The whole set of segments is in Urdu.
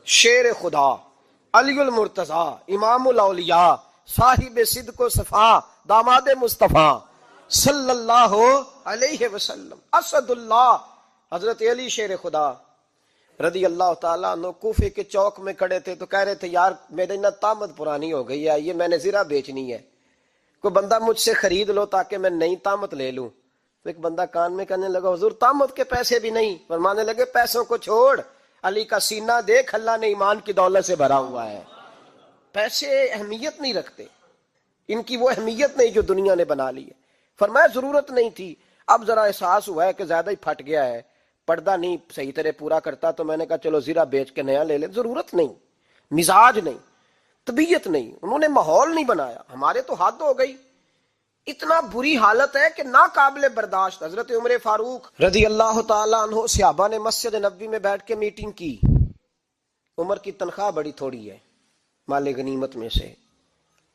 شیر خدا، علی المرتضیٰ، امام الاولیاء، صاحب صدق و صفا، داماد مصطفیٰ صلی اللہ علیہ وسلم، اسد اللہ، حضرت علی شیر خدا رضی اللہ تعالیٰ عنہ کوفے کے چوک میں کھڑے تھے تو کہہ رہے تھے یار میری نا طامت پرانی ہو گئی ہے، یہ میں نے زرہ بیچنی ہے، کوئی بندہ مجھ سے خرید لو تاکہ میں نئی طامت لے لوں۔ تو ایک بندہ کان میں کہنے لگا حضور طامت کے پیسے بھی نہیں، فرمانے لگے پیسوں کو چھوڑ، علی کا سینہ دیکھ، اللہ نے ایمان کی دولت سے بھرا ہوا ہے۔ پیسے اہمیت نہیں رکھتے، ان کی وہ اہمیت نہیں جو دنیا نے بنا لی ہے۔ فرمایا ضرورت نہیں تھی، اب ذرا احساس ہوا ہے کہ زیادہ ہی پھٹ گیا ہے، پردہ نہیں صحیح طرح پورا کرتا، تو میں نے کہا چلو زرہ بیچ کے نیا لے لیں۔ ضرورت نہیں، مزاج نہیں، طبیعت نہیں، انہوں نے ماحول نہیں بنایا۔ ہمارے تو حد ہو گئی، اتنا بری حالت ہے کہ ناقابل برداشت۔ حضرت عمر فاروق رضی اللہ تعالیٰ عنہ صحابہ نے مسجد نبوی میں بیٹھ کے میٹنگ کی۔ عمر کی تنخواہ بڑی تھوڑی ہے مال غنیمت میں سے،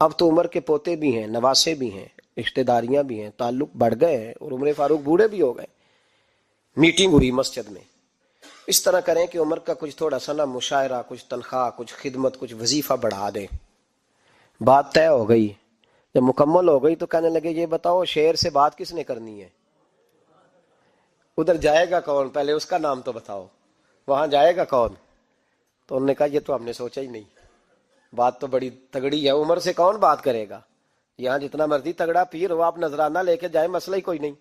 اب تو عمر کے پوتے بھی ہیں، نواسے بھی ہیں، رشتہ داریاں بھی ہیں، تعلق بڑھ گئے ہیں اور عمر فاروق بوڑھے بھی ہو گئے۔ میٹنگ ہوئی مسجد میں، اس طرح کریں کہ عمر کا کچھ تھوڑا سا نا مشاعرہ، کچھ تنخواہ، کچھ خدمت، کچھ وظیفہ بڑھا دیں۔ بات طے ہو گئی، جب مکمل ہو گئی تو کہنے لگے یہ بتاؤ شیر سے بات کس نے کرنی ہے؟ ادھر جائے گا کون؟ پہلے اس کا نام تو بتاؤ، وہاں جائے گا کون؟ تو انہوں نے کہا یہ تو ہم نے سوچا ہی نہیں، بات تو بڑی تگڑی ہے، عمر سے کون بات کرے گا؟ یہاں جتنا مرضی تگڑا پیر ہو، آپ نذرانہ لے کے جائے، مسئلہ ہی کوئی نہیں۔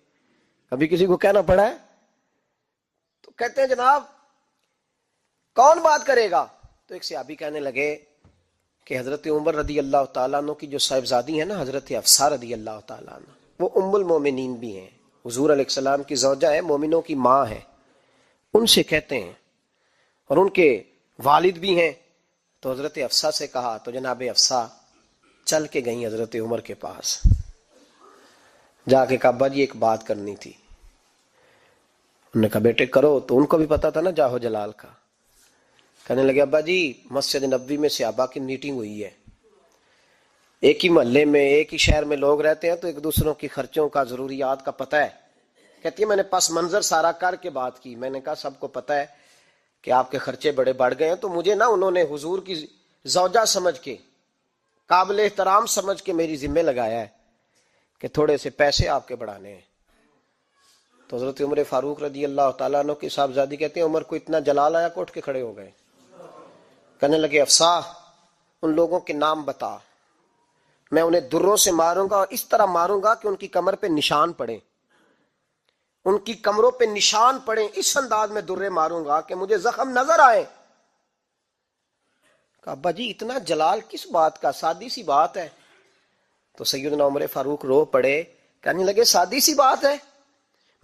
کبھی کسی کو کہنا پڑا ہے؟ تو کہتے ہیں جناب کون بات کرے گا؟ تو ایک صحابی کہنے لگے کہ حضرت عمر رضی اللہ تعالیٰ عنہ کی جو صاحبزادی ہے نا حضرت حفصہ رضی اللہ تعالیٰ عنہ، وہ ام المومنین بھی ہیں، حضور علیہ السلام کی زوجہ ہے، مومنوں کی ماں ہے، ان سے کہتے ہیں، اور ان کے والد بھی ہیں۔ تو حضرت حفصہ سے کہا تو جناب حفصہ چل کے گئیں حضرت عمر کے پاس، جا کے کہا ابا جی ایک بات کرنی تھی۔ انہوں نے کہا بیٹے کرو، تو ان کو بھی پتا تھا نا جاہو جلال کا۔ کہنے لگے ابا جی مسجد نبوی میں صحابہ کی میٹنگ ہوئی ہے، ایک ہی محلے میں ایک ہی شہر میں لوگ رہتے ہیں تو ایک دوسروں کی خرچوں کا ضروریات کا پتہ ہے۔ کہتی ہے میں نے پس منظر سارا کر کے بات کی، میں نے کہا سب کو پتہ ہے کہ آپ کے خرچے بڑے بڑھ گئے ہیں، تو مجھے نا انہوں نے حضور کی زوجہ سمجھ کے، قابل احترام سمجھ کے میری ذمہ لگایا ہے کہ تھوڑے سے پیسے آپ کے بڑھانے ہیں۔ تو حضرت عمر فاروق رضی اللہ تعالیٰ عنہ کی صاحبزادی کہتے ہیں عمر کو اتنا جلال آیا کہ اٹھ کے کھڑے ہو گئے، کہنے لگے حفصہ ان لوگوں کے نام بتا، میں انہیں دروں سے ماروں گا اور اس طرح ماروں گا کہ ان کی کمر پہ نشان پڑے، ان کی کمروں پہ نشان پڑے، اس انداز میں درے ماروں گا کہ مجھے زخم نظر آئے۔ کہا ابا جی اتنا جلال کس بات کا، سادی سی بات ہے۔ تو سیدنا عمر فاروق رو پڑے، کہنے لگے سادی سی بات ہے،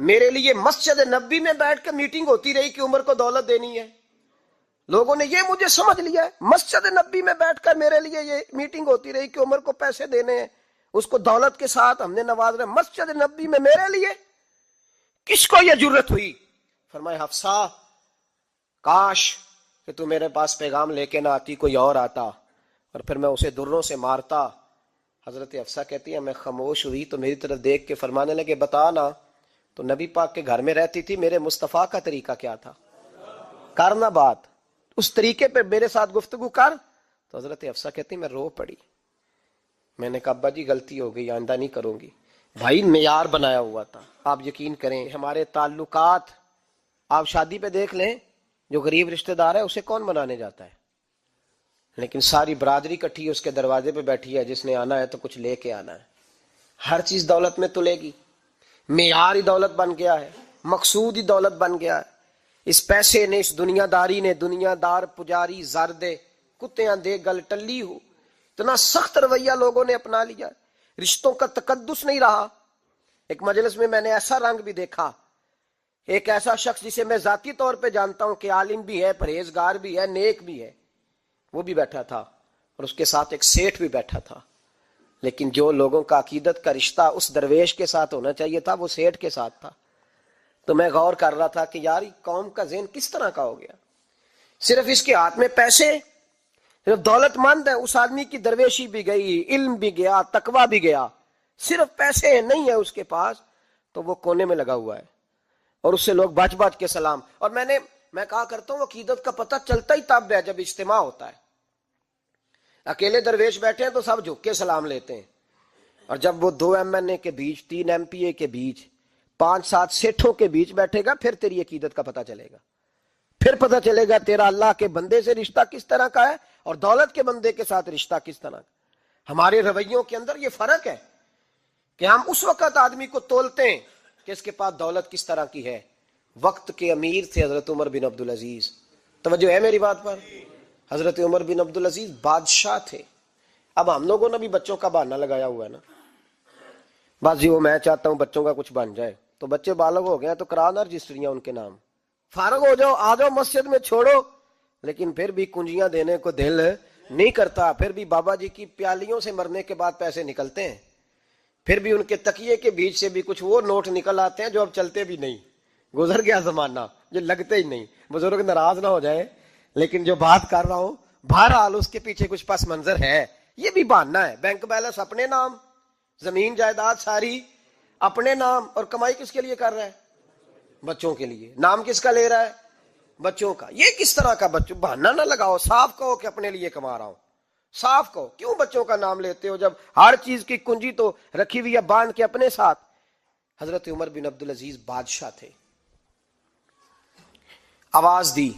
میرے لیے مسجد نبوی میں بیٹھ کے میٹنگ ہوتی رہی کہ عمر کو دولت دینی ہے، لوگوں نے یہ مجھے سمجھ لیا ہے، مسجد نبوی میں بیٹھ کر میرے لیے یہ میٹنگ ہوتی رہی کہ عمر کو پیسے دینے ہیں، اس کو دولت کے ساتھ ہم نے نواز رہے، مسجد نبوی میں میرے لیے کس کو یہ جرت ہوئی؟ فرمایا حفصہ کاش کہ تو میرے پاس پیغام لے کے نہ آتی، کوئی اور آتا اور پھر میں اسے دروں سے مارتا۔ حضرت حفصہ کہتی ہے میں خاموش ہوئی تو میری طرف دیکھ کے فرمانے لگے بتا نا، تو نبی پاک کے گھر میں رہتی تھی، میرے مصطفیٰ کا طریقہ کیا تھا، کرنا بات اس طریقے پہ میرے ساتھ گفتگو کر۔ تو حضرت حفصہ کہتی میں رو پڑی، میں نے کہا ابا جی غلطی ہو گئی، آئندہ نہیں کروں گی۔ بھائی معیار بنایا ہوا تھا، آپ یقین کریں ہمارے تعلقات، آپ شادی پہ دیکھ لیں جو غریب رشتہ دار ہے اسے کون منانے جاتا ہے، لیکن ساری برادری کٹھی اس کے دروازے پہ بیٹھی ہے، جس نے آنا ہے تو کچھ لے کے آنا ہے، ہر چیز دولت میں تلے گی، معیار ہی دولت بن گیا ہے، مقصود ہی دولت بن گیا ہے۔ اس پیسے نے، اس دنیا داری نے، دنیا دار پجاری زردے کتیاں دے گل ٹلی ہو، اتنا سخت رویہ لوگوں نے اپنا لیا، رشتوں کا تقدس نہیں رہا۔ ایک مجلس میں نے ایسا رنگ بھی دیکھا، ایک ایسا شخص جسے میں ذاتی طور پہ جانتا ہوں کہ عالم بھی ہے، پرہیزگار بھی ہے، نیک بھی ہے، وہ بھی بیٹھا تھا اور اس کے ساتھ ایک سیٹھ بھی بیٹھا تھا، لیکن جو لوگوں کا عقیدت کا رشتہ اس درویش کے ساتھ ہونا چاہیے تھا وہ سیٹھ کے ساتھ تھا۔ تو میں غور کر رہا تھا کہ یار قوم کا ذہن کس طرح کا ہو گیا، صرف اس کے ہاتھ میں پیسے، صرف دولت مند ہے، اس آدمی کی درویشی بھی گئی، علم بھی گیا، تقویٰ بھی گیا، صرف پیسے نہیں ہے اس کے پاس تو وہ کونے میں لگا ہوا ہے اور اس سے لوگ بچ بچ کے سلام۔ اور میں نے میں کہا کرتا ہوں عقیدت کا پتہ چلتا ہی تب ہے جب اجتماع ہوتا ہے. اکیلے درویش بیٹھے ہیں تو سب جھک کے سلام لیتے ہیں، اور جب وہ 2 MNA کے بیچ، 3 MPA کے بیچ، 5-7 سیٹھوں کے بیچ بیٹھے گا، پھر تیری عقیدت کا پتہ چلے گا. پھر پتہ چلے گا تیرا اللہ کے بندے سے رشتہ کس طرح کا ہے اور دولت کے بندے کے ساتھ رشتہ کس طرح کا. ہمارے رویوں کے اندر یہ فرق ہے کہ ہم اس وقت آدمی کو تولتے ہیں کہ اس کے پاس دولت کس طرح کی ہے. وقت کے امیر تھے حضرت عمر بن عبدالعزیز. توجہ ہے میری بات پر؟ حضرت عمر بن عبدالعزیز بادشاہ تھے. اب ہم لوگوں نے بھی بچوں کا بہانہ لگایا ہوا ہے نا، بس جی وہ میں چاہتا ہوں بچوں کا کچھ بن جائے، تو بچے بالغ ہو گئے تو کرانا رجسٹریاں ان کے نام، فارغ ہو جاؤ، آ جاؤ مسجد میں چھوڑو. لیکن پھر بھی کنجیاں دینے کو دل نہیں کرتا. پھر بھی بابا جی کی پیالیوں سے مرنے کے بعد پیسے نکلتے ہیں، پھر بھی ان کے تکیے کے بیچ سے بھی کچھ وہ نوٹ نکل آتے ہیں جو اب چلتے بھی نہیں. گزر گیا زمانہ، جو لگتے ہی نہیں. بزرگ ناراض نہ ہو جائے، لیکن جو بات کر رہا ہوں بہرحال اس کے پیچھے کچھ پس منظر ہے. یہ بھی بہانہ ہے. بینک بیلنس اپنے نام، زمین جائیداد ساری اپنے نام، اور کمائی کس کے لیے کر رہا ہے؟ بچوں کے لیے. نام کس کا لے رہا ہے؟ بچوں کا. یہ کس طرح کا بچوں؟ بہانہ نہ لگاؤ، صاف کہو کہ اپنے لیے کما رہا ہوں. صاف کہو. کیوں بچوں کا نام لیتے ہو جب ہر چیز کی کنجی تو رکھی ہوئی ہے باندھ کے اپنے ساتھ؟ حضرت عمر بن عبدالعزیز بادشاہ تھے. آواز دی،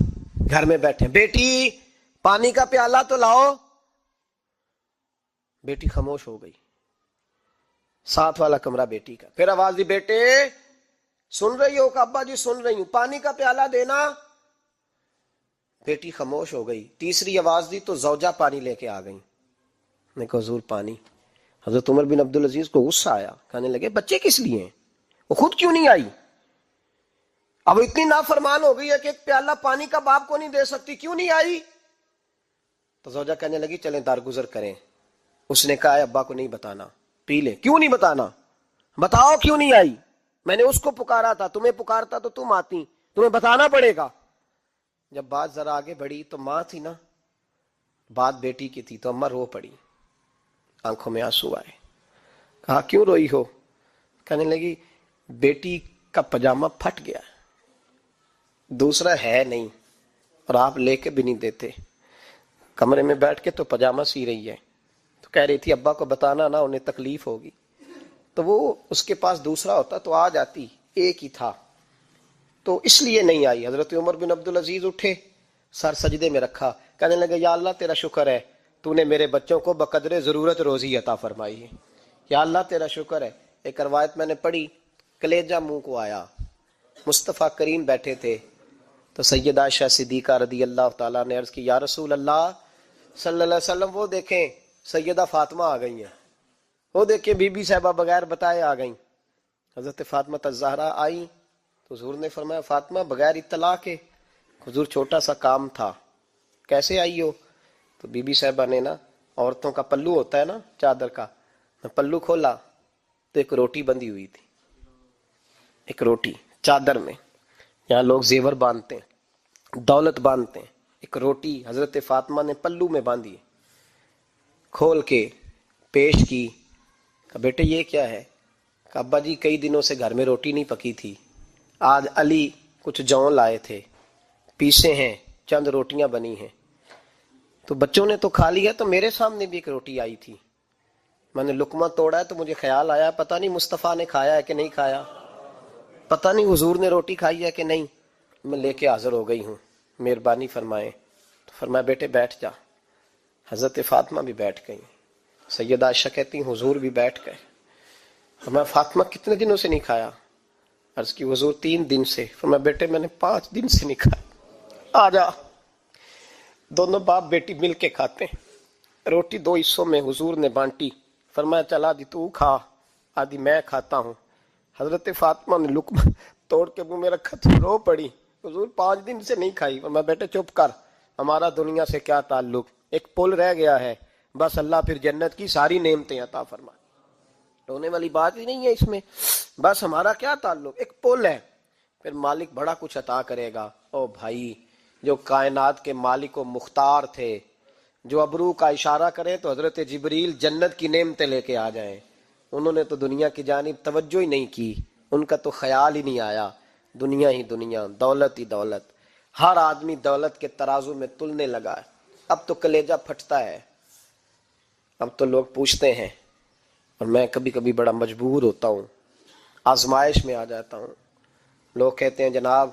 گھر میں بیٹھے، بیٹی پانی کا پیالہ تو لاؤ. بیٹی خاموش ہو گئی. ساتھ والا کمرہ بیٹی کا. پھر آواز دی، بیٹے سن رہی ہو؟ کہ ابا جی سن رہی ہوں. پانی کا پیالہ دینا. بیٹی خاموش ہو گئی. تیسری آواز دی تو زوجہ پانی لے کے آ گئی. میں کہا حضور پانی. حضرت عمر بن عبدالعزیز کو غصہ آیا، کہنے لگے بچے کس لیے ہیں؟ وہ خود کیوں نہیں آئی؟ اب اتنی نافرمان ہو گئی ہے کہ ایک پیالہ پانی کا باپ کو نہیں دے سکتی، کیوں نہیں آئی؟ تو زوجہ کہنے لگی چلیں درگزر کریں. اس نے کہا ابا کو نہیں بتانا، پی لے. کیوں نہیں بتانا؟ بتاؤ کیوں نہیں آئی؟ میں نے اس کو پکارا تھا، تمہیں پکارتا تو تم آتی، تمہیں بتانا پڑے گا. جب بات ذرا آگے بڑھی تو ماں تھی نا، بات بیٹی کی تھی، تو اماں رو پڑی، آنکھوں میں آنسو آئے. کہا کیوں روئی ہو؟ کہنے لگی بیٹی کا پاجامہ پھٹ گیا، دوسرا ہے نہیں، اور آپ لے کے بھی نہیں دیتے. کمرے میں بیٹھ کے تو پاجامہ سی رہی ہے، تو کہہ رہی تھی ابا کو بتانا نا، انہیں تکلیف ہوگی. تو وہ اس کے پاس دوسرا ہوتا تو آ جاتی، ایک ہی تھا، تو اس لیے نہیں آئی. حضرت عمر بن عبدالعزیز اٹھے، سر سجدے میں رکھا، کہنے لگے یا اللہ تیرا شکر ہے، تو نے میرے بچوں کو بقدر ضرورت روزی عطا فرمائی ہے. یا اللہ تیرا شکر ہے. ایک روایت میں نے پڑھی، کلیجہ منہ کو آیا. مصطفیٰ کریم بیٹھے تھے تو سیدہ عائشہ صدیقہ رضی اللہ تعالیٰ نے عرض کی یا رسول اللہ صلی اللہ علیہ وسلم، وہ دیکھیں سیدہ فاطمہ آ گئی ہیں، وہ دیکھیں بی بی صاحبہ بغیر بتائے آ گئیں. حضرت فاطمہ الزہرا آئی تو حضور نے فرمایا فاطمہ بغیر اطلاع کے؟ حضور چھوٹا سا کام تھا. کیسے آئی ہو؟ تو بی بی صاحبہ نے نا، عورتوں کا پلو ہوتا ہے نا چادر کا، میں پلو کھولا تو ایک روٹی بندھی ہوئی تھی، ایک روٹی چادر میں. یہاں لوگ زیور باندھتے ہیں، دولت باندھتے ہیں، ایک روٹی حضرت فاطمہ نے پلو میں باندھی، کھول کے پیش کی. کہ بیٹے یہ کیا ہے؟ کہ ابا جی کئی دنوں سے گھر میں روٹی نہیں پکی تھی، آج علی کچھ جوں لائے تھے، پیسے ہیں، چند روٹیاں بنی ہیں، تو بچوں نے تو کھا لیا، تو میرے سامنے بھی ایک روٹی آئی تھی، میں نے لقمہ توڑا ہے تو مجھے خیال آیا پتہ نہیں مصطفیٰ نے کھایا ہے کہ نہیں کھایا، پتہ نہیں حضور نے روٹی کھائی ہے کہ نہیں، میں لے کے حاضر ہو گئی ہوں، مہربانی فرمائیں. تو فرمایا بیٹے بیٹھ جا. حضرت فاطمہ بھی بیٹھ گئی. سیدہ عائشہ کہتی ہیں حضور بھی بیٹھ گئے. فرمایا فاطمہ کتنے دنوں سے نہیں کھایا؟ عرض کی حضور 3 دن سے. فرمایا بیٹے میں نے 5 دن سے نہیں کھایا، آ جا. دونوں باپ بیٹی مل کے کھاتے ہیں. روٹی 2 حصوں میں حضور نے بانٹی. فرمایا چل آدھی تو کھا، آدھی میں کھاتا ہوں. حضرت فاطمہ نے لقمہ توڑ کے منہ میں رکھا تو رو پڑی، حضور 5 دن سے نہیں کھائی. فرمایا بیٹے چپ کر، ہمارا دنیا سے کیا تعلق، ایک پل رہ گیا ہے، بس اللہ پھر جنت کی ساری نعمتیں عطا فرمائے. رونے والی بات ہی نہیں ہے اس میں، بس ہمارا کیا تعلق، ایک پل ہے، پھر مالک بڑا کچھ عطا کرے گا. او بھائی، جو کائنات کے مالک و مختار تھے، جو ابرو کا اشارہ کرے تو حضرت جبریل جنت کی نعمتیں لے کے آ جائیں، انہوں نے تو دنیا کی جانب توجہ ہی نہیں کی، ان کا تو خیال ہی نہیں آیا، دنیا ہی دنیا، دولت ہی دولت. ہر آدمی دولت کے ترازو میں تلنے لگا ہے. اب تو کلیجہ پھٹتا ہے. اب تو لوگ پوچھتے ہیں، اور میں کبھی کبھی بڑا مجبور ہوتا ہوں، آزمائش میں آ جاتا ہوں. لوگ کہتے ہیں جناب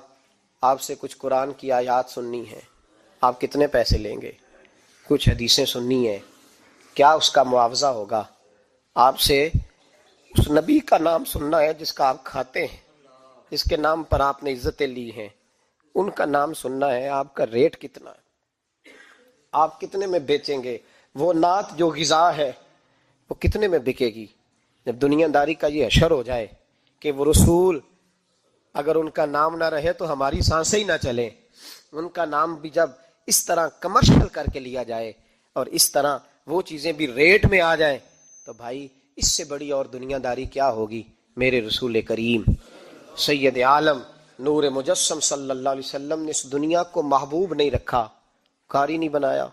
آپ سے کچھ قرآن کی آیات سننی ہے، آپ کتنے پیسے لیں گے؟ کچھ حدیثیں سننی ہیں، کیا اس کا معاوضہ ہوگا؟ آپ سے اس نبی کا نام سننا ہے جس کا آپ کھاتے ہیں، جس کے نام پر آپ نے عزتیں لی ہیں، ان کا نام سننا ہے. آپ کا ریٹ کتنا ہے؟ آپ کتنے میں بیچیں گے؟ وہ نعت جو غذا ہے وہ کتنے میں بکے گی؟ جب دنیا داری کا یہ حشر ہو جائے کہ وہ رسول اگر ان کا نام نہ رہے تو ہماری سانسیں ہی نہ چلیں، ان کا نام بھی جب اس طرح کمرشل کر کے لیا جائے اور اس طرح وہ چیزیں بھی ریٹ میں آ جائیں، تو بھائی اس سے بڑی اور دنیا داری کیا ہوگی؟ میرے رسول کریم سید عالم نور مجسم صلی اللہ علیہ وسلم نے اس دنیا کو محبوب نہیں رکھا، کاری نہیں بنایا،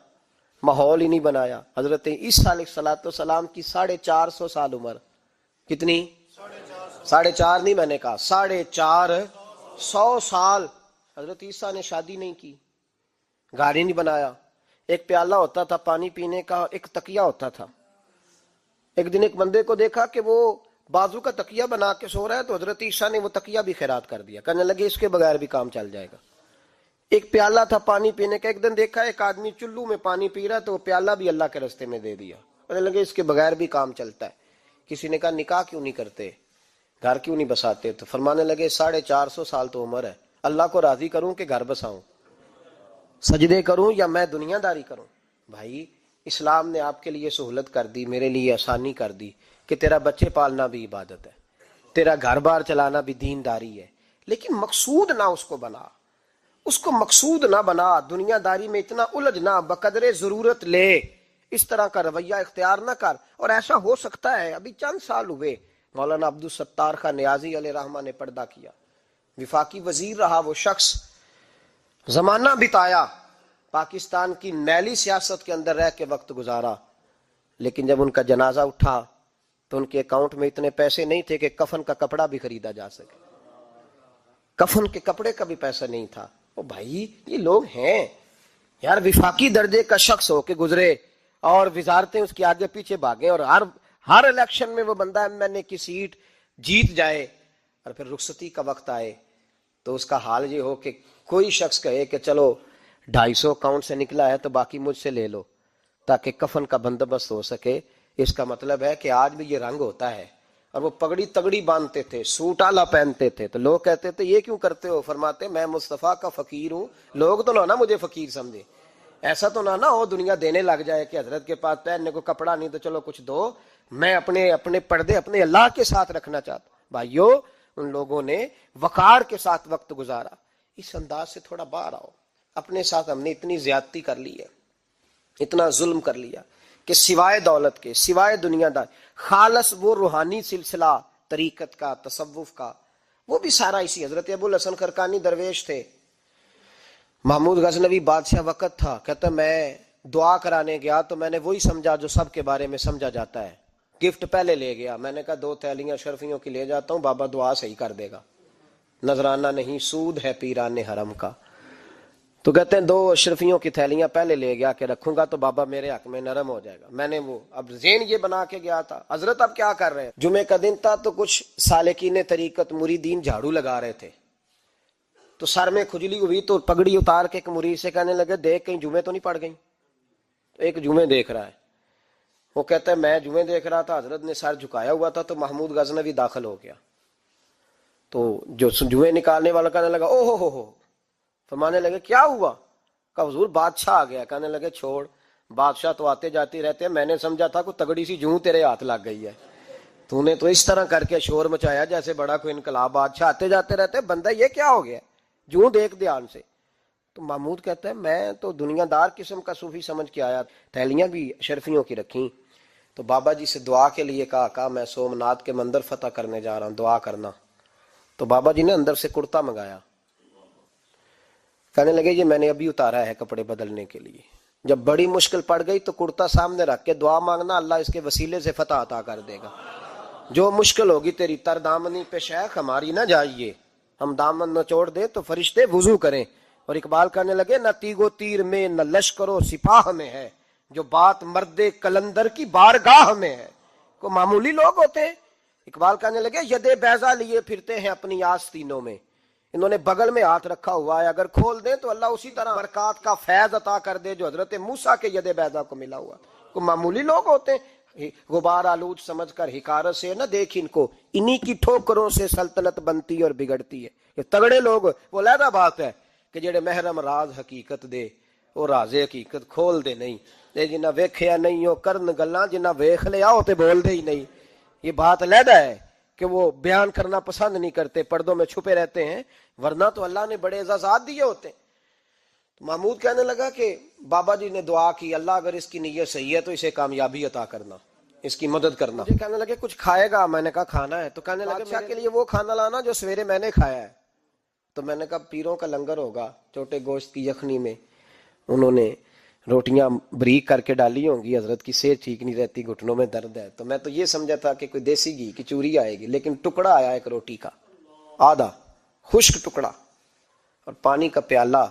ماحول ہی نہیں بنایا. حضرت عیسیٰ علیہ الصلوۃ والسلام کی 450 سال عمر. کتنی؟ 4.5 نہیں، میں نے کہا 450 سال. حضرت عیسیٰ نے شادی نہیں کی، گھر ہی نہیں بنایا. ایک پیالہ ہوتا تھا پانی پینے کا، ایک تکیہ ہوتا تھا. ایک دن ایک بندے کو دیکھا کہ وہ بازو کا تکیہ بنا کے سو رہا ہے، تو حضرت عیسیٰ نے وہ تکیہ بھی خیرات کر دیا، کہنے لگے اس کے بغیر بھی کام چل جائے گا. ایک پیالہ تھا پانی پینے کا، ایک دن دیکھا ایک آدمی چلو میں پانی پی رہا ہے، تو وہ پیالہ بھی اللہ کے راستے میں دے دیا، کہنے لگے اس کے بغیر بھی کام چلتا ہے. کسی نے کہا نکاح کیوں نہیں کرتے، گھر کیوں نہیں بساتے؟ تو فرمانے لگے 450 سال تو عمر ہے، اللہ کو راضی کروں کہ گھر بساؤں، سجدے کروں یا میں دنیا داری کروں؟ بھائی اسلام نے آپ کے لیے سہولت کر دی، میرے لیے آسانی کر دی کہ تیرا بچے پالنا بھی عبادت ہے، تیرا گھر بار چلانا بھی دینداری ہے. لیکن مقصود نہ اس کو بنا، اس کو مقصود نہ بنا، دنیا داری میں اتنا الجھ نہ، بقدر ضرورت لے، اس طرح کا رویہ اختیار نہ کر. اور ایسا ہو سکتا ہے، ابھی چند سال ہوئے مولانا عبدالستار خان نیازی علیہ رحمہ نے پردہ کیا، وفاقی وزیر رہا وہ شخص، زمانہ بتایا، پاکستان کی میلی سیاست کے اندر رہ کے وقت گزارا، لیکن جب ان کا جنازہ اٹھا تو ان کے اکاؤنٹ میں اتنے پیسے نہیں تھے کہ کفن کا کپڑا بھی خریدا جا سکے. کفن کے کپڑے کا بھی پیسہ نہیں تھا. او بھائی یہ لوگ ہیں یار، وفاقی درجے کا شخص ہو کے گزرے اور وزارتیں اس کے آگے پیچھے بھاگیں، اور ہر الیکشن میں وہ بندہ ایم کی سیٹ جیت جائے، اور پھر رخصتی کا وقت آئے تو اس کا حال یہ ہو کہ کوئی شخص کہے کہ چلو 250 اکاؤنٹ سے نکلا ہے تو باقی مجھ سے لے لو تاکہ کفن کا بندوبست ہو سکے. اس کا مطلب ہے کہ آج بھی یہ رنگ ہوتا ہے. اور وہ پگڑی تگڑی باندھتے تھے، سوٹ آلہ پہنتے تھے، تو لوگ کہتے تھے یہ کیوں کرتے ہو؟ فرماتے میں مصطفیٰ کا فقیر ہوں، لوگ تو نہ مجھے فقیر سمجھے، ایسا تو نہ ہو دنیا دینے لگ جائے کہ حضرت کے پاس پہننے کو کپڑا نہیں تو چلو کچھ دو، میں اپنے پردے اپنے اللہ کے ساتھ رکھنا چاہتا. بھائیو ان لوگوں نے وقار کے ساتھ وقت گزارا. اس انداز سے تھوڑا باہر آؤ. اپنے ساتھ ہم نے اتنی زیادتی کر لی ہے، اتنا ظلم کر لیا کہ سوائے دولت کے، سوائے دنیا دار، خالص وہ روحانی سلسلہ طریقت کا، تصوف کا، وہ بھی سارا اسی. حضرت ابو الحسن خرقانی درویش تھے، محمود غزنوی بادشاہ وقت تھا، کہتا میں دعا کرانے گیا تو میں نے وہی سمجھا جو سب کے بارے میں سمجھا جاتا ہے. گفٹ پہلے لے گیا، میں نے کہا 2 تھیلیاں اشرفیوں کی لے جاتا ہوں، بابا دعا صحیح کر دے گا، نذرانہ نہیں سود ہے پیران حرم کا. تو کہتے ہیں 2 اشرفیوں کی تھیلیاں پہلے لے گیا کہ رکھوں گا تو بابا میرے حق میں نرم ہو جائے گا. میں نے وہ اب ذہن یہ بنا کے گیا تھا. حضرت اب کیا کر رہے ہیں؟ جمعے کا دن تھا تو کچھ سالکین طریقت مریدین جھاڑو لگا رہے تھے، تو سر میں کھجلی ہوئی تو پگڑی اتار کے ایک مرید سے کہنے لگے دیکھ کہیں جمعے تو نہیں پڑ گئی؟ تو ایک جمعے دیکھ رہا ہے، وہ کہتا ہے میں جمعے دیکھ رہا تھا. حضرت نے سر جھکایا ہوا تھا تو محمود غزنوی داخل ہو گیا، تو جو جمعے نکالنے والا کہنے لگا او ہو، فرمانے لگے کیا ہوا؟ کہ حضور بادشاہ آ گیا. کہنے لگے چھوڑ، بادشاہ تو آتے جاتے رہتے ہیں، میں نے سمجھا تھا کوئی تگڑی سی جوں تیرے ہاتھ لگ گئی ہے، تو نے تو اس طرح کر کے شور مچایا جیسے بڑا کوئی انقلاب. بادشاہ آتے جاتے رہتے، بندہ یہ کیا ہو گیا؟ جوں دیکھ دھیان سے. تو محمود کہتا ہے میں تو دنیا دار قسم کا صوفی سمجھ کے آیا، تھیلیاں بھی اشرفیوں کی رکھیں. تو بابا جی سے دعا کے لیے کہا میں سومناتھ کے مندر فتح کرنے جا رہا ہوں، دعا کرنا. تو بابا جی نے اندر سے کرتا منگایا، کہنے لگے یہ میں نے ابھی اتارا ہے کپڑے بدلنے کے لیے. جب بڑی مشکل پڑ گئی تو کرتا سامنے رکھ کے دعا مانگنا، اللہ اس کے وسیلے سے فتح عطا کر دے گا. جو مشکل ہوگی تیری تر دامنی پہ شیخ ہماری نہ جائیے، ہم دامن نہ چھوڑ دیں تو فرشتے وضو کریں. اور اقبال کہنے لگے نہ تیگو تیر میں نہ لشکر و سپاہ میں ہے، جو بات مرد کلندر کی بارگاہ میں ہے. کو معمولی لوگ ہوتے ہیں. اقبال کہنے لگے ید بیضا لیے پھرتے ہیں اپنی آستینوں میں، انہوں نے بغل میں ہاتھ رکھا ہوا ہے، اگر کھول دیں تو اللہ اسی طرح برکات کا فیض عطا کر دے جو حضرت موسیٰ کے ید بیضا کو ملا ہوا. کو معمولی لوگ ہوتے ہیں. غبار آلود سمجھ کر حکارت سے نہ دیکھ ان کو، انہی کی ٹھوکروں سے سلطنت بنتی اور بگڑتی ہے. یہ تگڑے لوگ وہ علیحدہ بات ہے کہ جڑے محرم راز حقیقت دے وہ راز حقیقت کھول دے نہیں. جنہ ویکھیا نہیں ہو کرن گلاں، جنہ ویکھ لیا ہو تے بول دے ہی نہیں. یہ بات علیحدہ ہے کہ وہ بیان کرنا پسند نہیں کرتے، پردوں میں چھپے رہتے ہیں، ورنہ تو اللہ نے بڑے اعزازات دیے ہوتے ہیں. تو محمود کہنے لگا کہ بابا جی نے دعا کی اللہ اگر اس کی نیت صحیح ہے تو اسے کامیابی عطا کرنا، اس کی مدد کرنا. مجھے کہنے لگے کچھ کھائے گا؟ میں نے کہا کھانا ہے. تو کہنے لگے بادشاہ کے لیے وہ کھانا لانا جو سویرے میں نے کھایا ہے. تو میں نے کہا پیروں کا لنگر ہوگا، چھوٹے گوشت کی یخنی میں انہوں نے روٹیاں بریک کر کے ڈالی ہوں گی. حضرت کی صحت ٹھیک نہیں رہتی، گھٹنوں میں درد ہے. تو میں تو یہ سمجھا تھا کہ کوئی دیسی گھی کی چوری آئے گی، لیکن ٹکڑا آیا ایک روٹی کا، آدھا خشک ٹکڑا اور پانی کا پیالہ.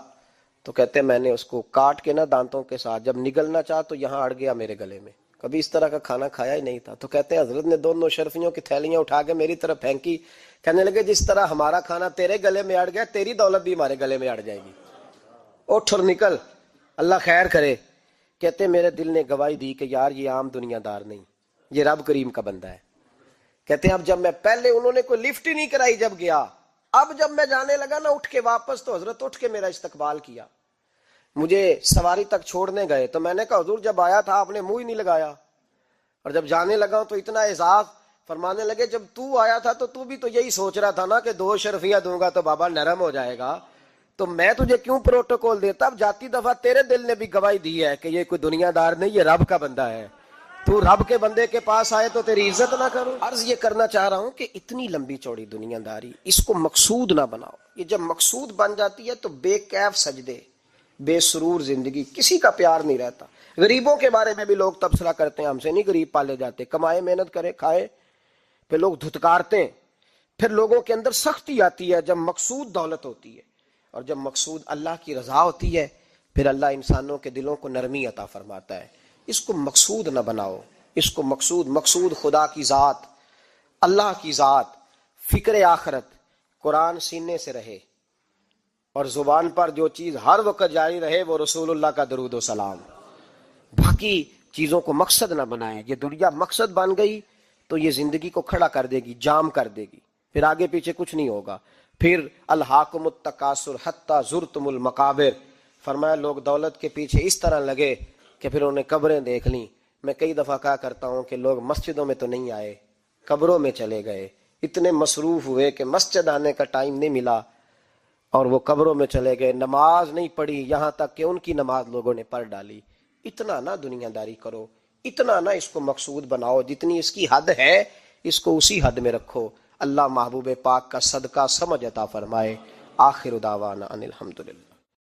تو کہتے ہیں میں نے اس کو کاٹ کے نا دانتوں کے ساتھ جب نگلنا چاہا تو یہاں اڑ گیا میرے گلے میں. کبھی اس طرح کا کھانا کھایا ہی نہیں تھا. تو کہتے ہیں حضرت نے دونوں شرفیوں کی تھیلیاں اٹھا کے میری طرف پھینکی. کہنے لگے جس طرح ہمارا کھانا تیرے گلے میں اڑ گیا، تیری دولت بھی ہمارے گلے میں اڑ جائے گی. اٹھ اور نکل، اللہ خیر کرے. کہتے میرے دل نے گواہی دی کہ یار یہ عام دنیا دار نہیں، یہ رب کریم کا بندہ ہے. کہتے ہیں اب جب میں پہلے انہوں نے کوئی لفٹ ہی نہیں کرائی جب گیا، اب جب میں جانے لگا نا اٹھ کے واپس، تو حضرت اٹھ کے میرا استقبال کیا. مجھے سواری تک چھوڑنے گئے تو میں نے کہا حضور جب آیا تھا آپ نے منہ ہی نہیں لگایا، اور جب جانے لگا تو اتنا اعزاز. فرمانے لگے جب تو آیا تھا تو تو بھی تو یہی سوچ رہا تھا نا کہ 2 شرفیاں دوں گا تو بابا نرم ہو جائے گا، تو میں تجھے کیوں پروٹوکول دیتا. اب جاتی دفعہ تیرے دل نے بھی گواہی دی ہے کہ یہ کوئی دنیا دار نہیں، یہ رب کا بندہ ہے. تو رب کے بندے کے پاس آئے تو تیری عزت نہ کروں. عرض یہ کرنا چاہ رہا ہوں کہ اتنی لمبی چوڑی دنیا داری اس کو مقصود نہ بناؤ. یہ جب مقصود بن جاتی ہے تو بے کیف سجدے، بے سرور زندگی، کسی کا پیار نہیں رہتا. غریبوں کے بارے میں بھی لوگ تبصرہ کرتے ہیں، ہم سے نہیں غریب پالے جاتے، کمائے محنت کرے کھائے. پھر لوگ دھتکارتے ہیں. پھر لوگوں کے اندر سختی آتی ہے جب مقصود دولت ہوتی ہے، اور جب مقصود اللہ کی رضا ہوتی ہے پھر اللہ انسانوں کے دلوں کو نرمی عطا فرماتا ہے. اس کو مقصود نہ بناؤ، اس کو مقصود خدا کی ذات، اللہ کی ذات، فکر آخرت، قرآن سینے سے رہے، اور زبان پر جو چیز ہر وقت جاری رہے وہ رسول اللہ کا درود و سلام. باقی چیزوں کو مقصد نہ بنائیں. یہ دنیا مقصد بن گئی تو یہ زندگی کو کھڑا کر دے گی، جام کر دے گی، پھر آگے پیچھے کچھ نہیں ہوگا. پھر الہاکم التکاثر حتی زرتم المقابر. فرمایا لوگ دولت کے پیچھے اس طرح لگے کہ پھر انہیں قبریں دیکھ لیں. میں کئی دفعہ کہا کرتا ہوں کہ لوگ مسجدوں میں تو نہیں آئے، قبروں میں چلے گئے. اتنے مصروف ہوئے کہ مسجد آنے کا ٹائم نہیں ملا اور وہ قبروں میں چلے گئے. نماز نہیں پڑھی، یہاں تک کہ ان کی نماز لوگوں نے پڑھ ڈالی. اتنا نہ دنیا داری کرو، اتنا نہ اس کو مقصود بناؤ. جتنی اس کی حد ہے اس کو اسی حد میں رکھو. اللہ محبوب پاک کا صدقہ سمجھ عطا فرمائے. آخر دعوانا ان الحمدللہ.